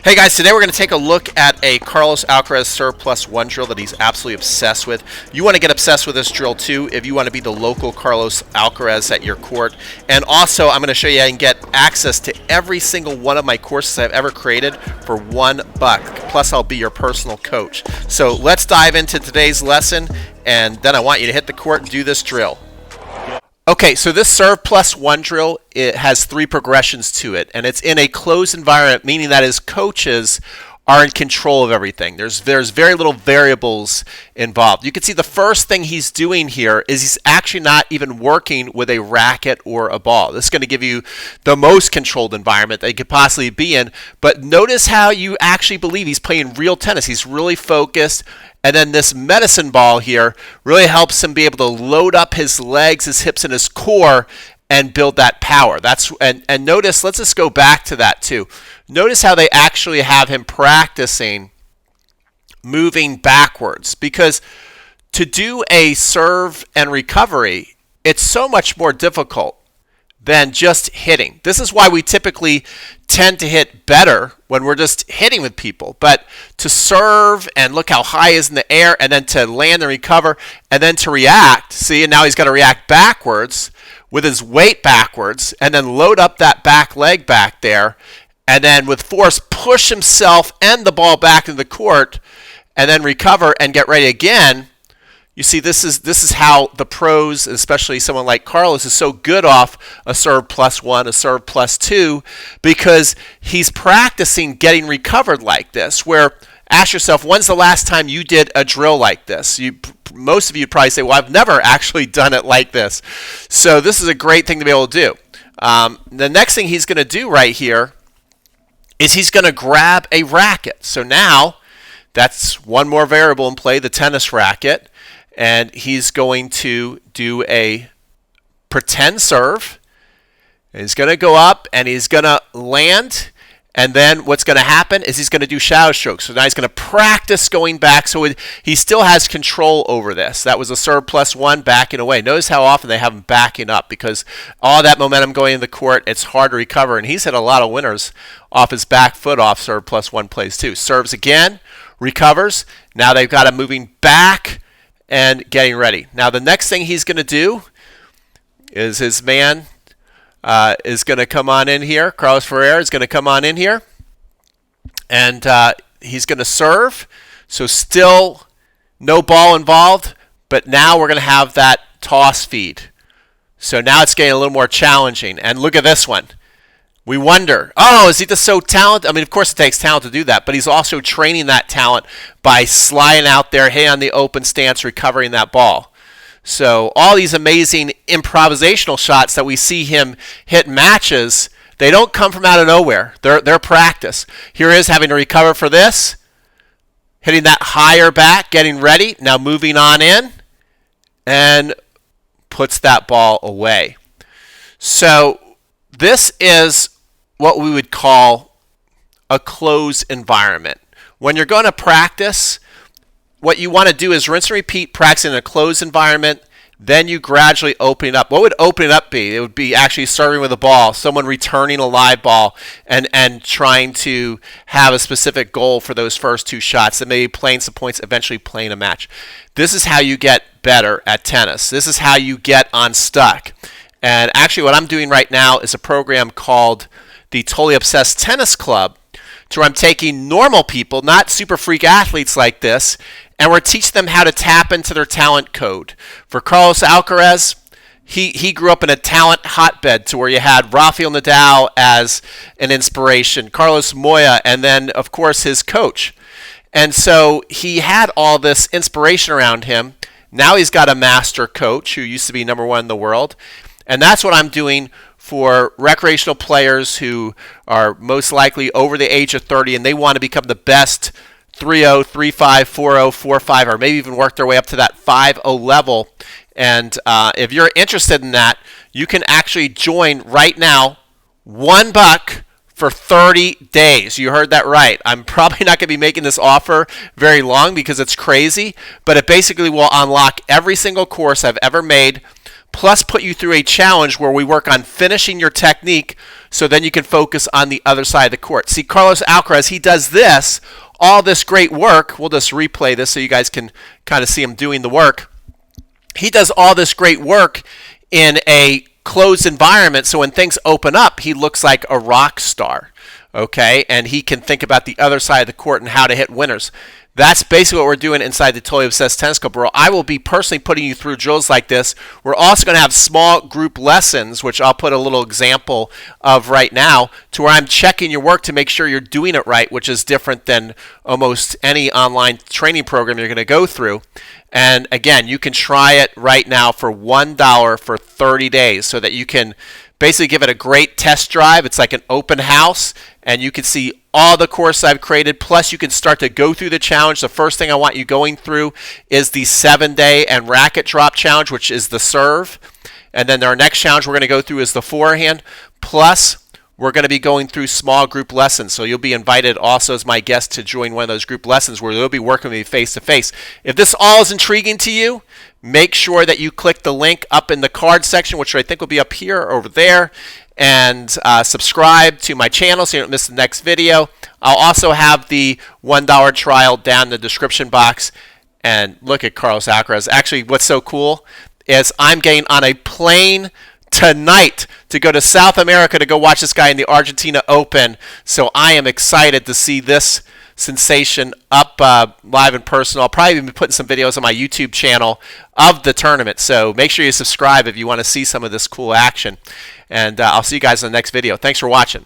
Hey guys, today we're going to take a look at a Carlos Alcaraz Serve Plus 1 drill that he's absolutely obsessed with. You want to get obsessed with this drill too if you want to be the local Carlos Alcaraz at your court. And also, I'm going to show you how you can get access to every single one of my courses I've ever created for $1. Plus, I'll be your personal coach. So let's dive into today's lesson, and then I want you to hit the court and do this drill. Okay, so this Serve Plus 1 drill, it has 3 progressions to it, and it's in a closed environment, meaning that his coaches are in control of everything. There's very little variables involved. You can see the first thing he's doing here is he's actually not even working with a racket or a ball. This is going to give you the most controlled environment that you could possibly be in, but notice how you actually believe he's playing real tennis. He's really focused. And then this medicine ball here really helps him be able to load up his legs, his hips, and his core and build that power. And notice, let's just go back to that too. Notice how they actually have him practicing moving backwards, because to do a serve and recovery, it's so much more difficult than just hitting. This is why we typically tend to hit better when we're just hitting with people. But to serve and look how high he is in the air, and then to land and recover, and then to react. See, and now he's got to react backwards with his weight backwards, and then load up that back leg back there, and then with force push himself and the ball back into the court, and then recover and get ready again. You see, this is how the pros, especially someone like Carlos, is so good off a serve plus 1, a serve plus 2, because he's practicing getting recovered like this. Where, ask yourself, when's the last time you did a drill like this? Most of you would probably say, well, I've never actually done it like this. So this is a great thing to be able to do. The next thing he's going to do right here is he's going to grab a racket. So now that's one more variable in play, the tennis racket. And he's going to do a pretend serve. He's going to go up and he's going to land. And then what's going to happen is he's going to do shadow strokes. So now he's going to practice going back. So he still has control over this. That was a serve plus 1 backing away. Notice how often they have him backing up, because all that momentum going into the court, it's hard to recover. And he's hit a lot of winners off his back foot off serve plus 1 plays too. Serves again, recovers. Now they've got him moving back and getting ready. Now the next thing he's going to do is his man is going to come on in here. Carlos Ferrer is going to come on in here, and he's going to serve. So still no ball involved, but now we're going to have that toss feed. So now it's getting a little more challenging. And look at this one. We wonder, oh, is he just so talented? I mean, of course it takes talent to do that, but he's also training that talent by sliding out there, hey, on the open stance, recovering that ball. So all these amazing improvisational shots that we see him hit matches, they don't come from out of nowhere. They're practice. Here he is having to recover for this, hitting that higher back, getting ready, now moving on in, and puts that ball away. So this is what we would call a closed environment. When you're going to practice, what you want to do is rinse and repeat, practice in a closed environment, then you gradually open it up. What would open it up be? It would be actually serving with a ball, someone returning a live ball, and trying to have a specific goal for those first 2 shots, and maybe playing some points, eventually playing a match. This is how you get better at tennis. This is how you get unstuck. And actually what I'm doing right now is a program called the Totally Obsessed Tennis Club, to where I'm taking normal people, not super freak athletes like this, and we're teaching them how to tap into their talent code. For Carlos Alcaraz, he grew up in a talent hotbed, to where you had Rafael Nadal as an inspiration, Carlos Moya, and then, of course, his coach. And so he had all this inspiration around him. Now he's got a master coach who used to be number 1 in the world. And that's what I'm doing for recreational players who are most likely over the age of 30, and they want to become the best 3-0, 3-5, 4-0, 4-5, or maybe even work their way up to that 5-0 level. And if you're interested in that, you can actually join right now, $1 for 30 days. You heard that right. I'm probably not going to be making this offer very long because it's crazy, but it basically will unlock every single course I've ever made, plus put you through a challenge where we work on finishing your technique so then you can focus on the other side of the court. See, Carlos Alcaraz, he does this, all this great work. We'll just replay this so you guys can kind of see him doing the work. He does all this great work in a closed environment, so when things open up, he looks like a rock star, okay? And he can think about the other side of the court and how to hit winners. That's basically what we're doing inside the Totally Obsessed Tennis Club, where I will be personally putting you through drills like this. We're also going to have small group lessons, which I'll put a little example of right now, to where I'm checking your work to make sure you're doing it right, which is different than almost any online training program you're going to go through. And again, you can try it right now for $1 for 30 days so that you can basically give it a great test drive. It's like an open house, and you can see all the courses I've created. Plus, you can start to go through the challenge. The first thing I want you going through is the 7-day and racket drop challenge, which is the serve. And then our next challenge we're going to go through is the forehand. Plus, we're going to be going through small group lessons. So you'll be invited also as my guest to join one of those group lessons where they'll be working with me face to face. If this all is intriguing to you, make sure that you click the link up in the card section, which I think will be up here or over there, and subscribe to my channel so you don't miss the next video. I'll also have the $1 trial down in the description box. And look at Carlos Alcaraz. Actually, what's so cool is I'm getting on a plane tonight to go to South America to go watch this guy in the Argentina Open. So I am excited to see this sensation up live in person. I'll probably be putting some videos on my YouTube channel of the tournament. So make sure you subscribe if you want to see some of this cool action. And I'll see you guys in the next video. Thanks for watching.